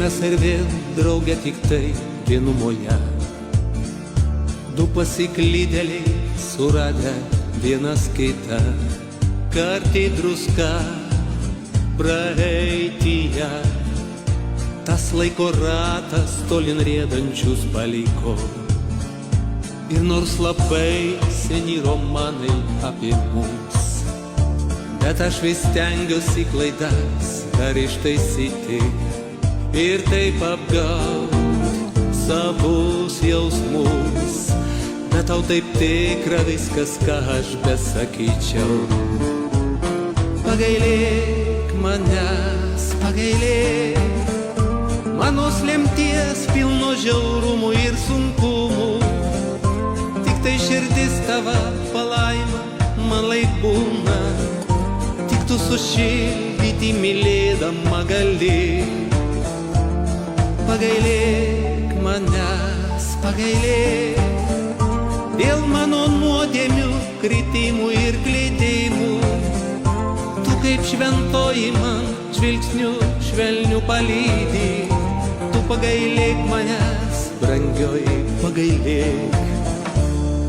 mes ir vėl drauge tik tai vienumoje. Du pasiklydėliai suradę vienas kitą, karti druska praeityje. Tas laiko ratas tolin riedančius paliko. Ir nors labai seni romanai apie mus, bet aš vis stengiuosi klaidas dar ištaisyti ir taip apgaut savus jausmus. Bet tau taip tikra viskas, ką aš besakyčiau. Pagailėk manęs, pagailėk manos lemties pilno žiaurumų ir sunkumų. Tik tai širdis tava palaima man laik būna, tik tu sušildyti mylėdama gali. Pagailėk manęs, pagailėk dėl mano nuodėmių, kritimų ir klydimų. Tu kaip šventoji man žvilgsniu švelniu palydi. Tu pagailėk manęs, brangioji, pagailėk.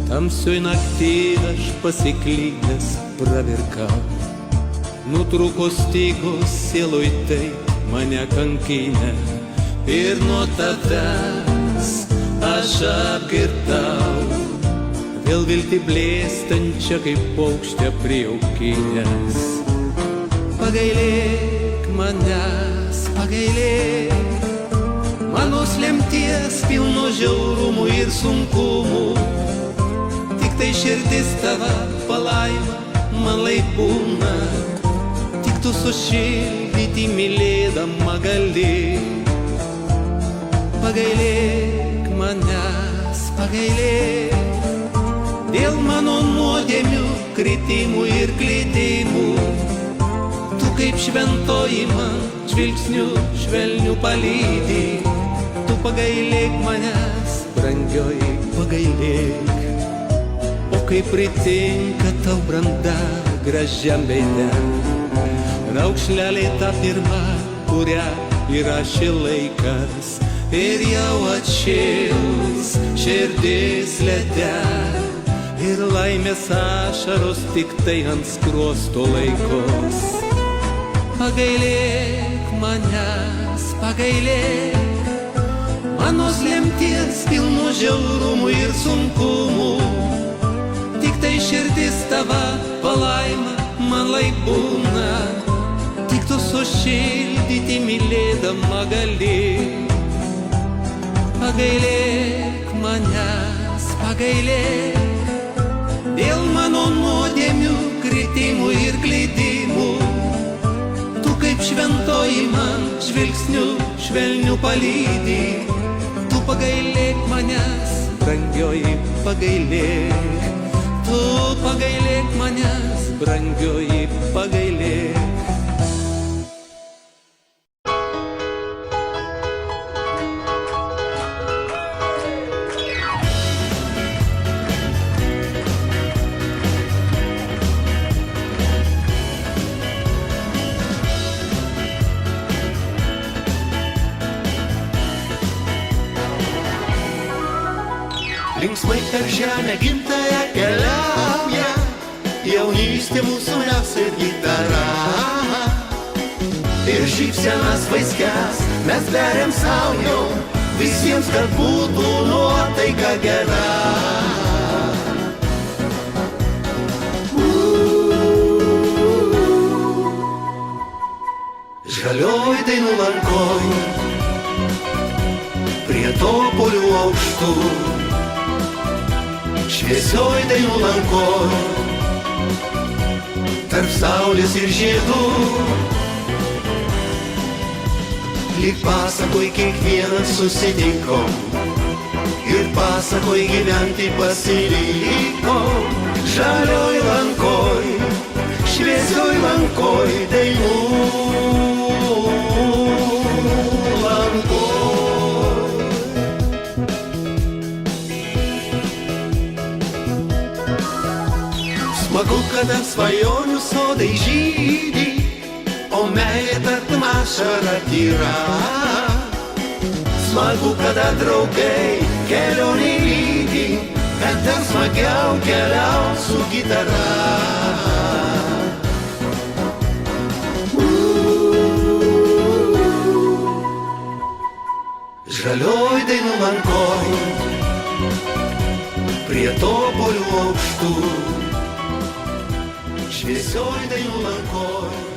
Tamsioj naktį aš pasiklydęs pravirkau. Nutrūko stygos sieloj taip mane kankinę. Ir nuo tavęs aš apgirtau, vėl viltį blėstančią kaip paukštę prijaukinęs. Pagailėk manęs, pagailėk manos lemties pilno žiaurumų ir sunkumų. Tik tai širdis tava palaima man laik būna, tik tu sušildyti mylėdama gali. Pagailėk manęs, pagailėk dėl mano nuodėmių, kritimų ir klydimų. Tu kaip šventoji man žvilgsniu švelniu palydi. Tu pagailėk manęs, brangioji, pagailėk. O kaip pritinka tau branda gražiam veide, raukšlelė ta pirma, kurią įrašė laikas. Ir jau atšils širdis lede, ir laimės ašaros tik tai ant skruosto laikos. Pagailėk manęs, pagailėk manos lemties pilno žiaurumų ir sunkumų. Tik tai širdis tava palaima man laik būna, tik tu sušildyti mylėdama gali. Pagailėk manęs, pagailėk dėl mano nuodėmių, kritimų ir klydimų. Tu kaip šventoji man žvilgsniu švelniu palydi. Tu pagailėk manęs, brangioji, pagailėk. Tu pagailėk manęs, brangioji, pagailėk. Linksmai per žemę gimtąją keliauja, jaunystė mūsų mes ir gitara. Ir šypsenas vaiskes mes beriam sau jau, visiems, kad būtų nuotaika gera. Žalioj dainų lankoj, prie topolių aukštų, šviesioj dainų lankoj, tarp saulės ir žiedų. Lyg pasakoj kiekvienas susitikom ir pasakoj gyventi pasilikom. Žalioj lankoj, šviesioj lankoj, dainų lankoj. Smagu, kada svajonių sodai žydi, o meilė tartum ašara tyra. smagu, kada draugai kelionį lydi, bet dar smagiau keliaut su gitara. Žalioj dainų lankoj, prie topolių aukštų, šviesioj dainų lankoj.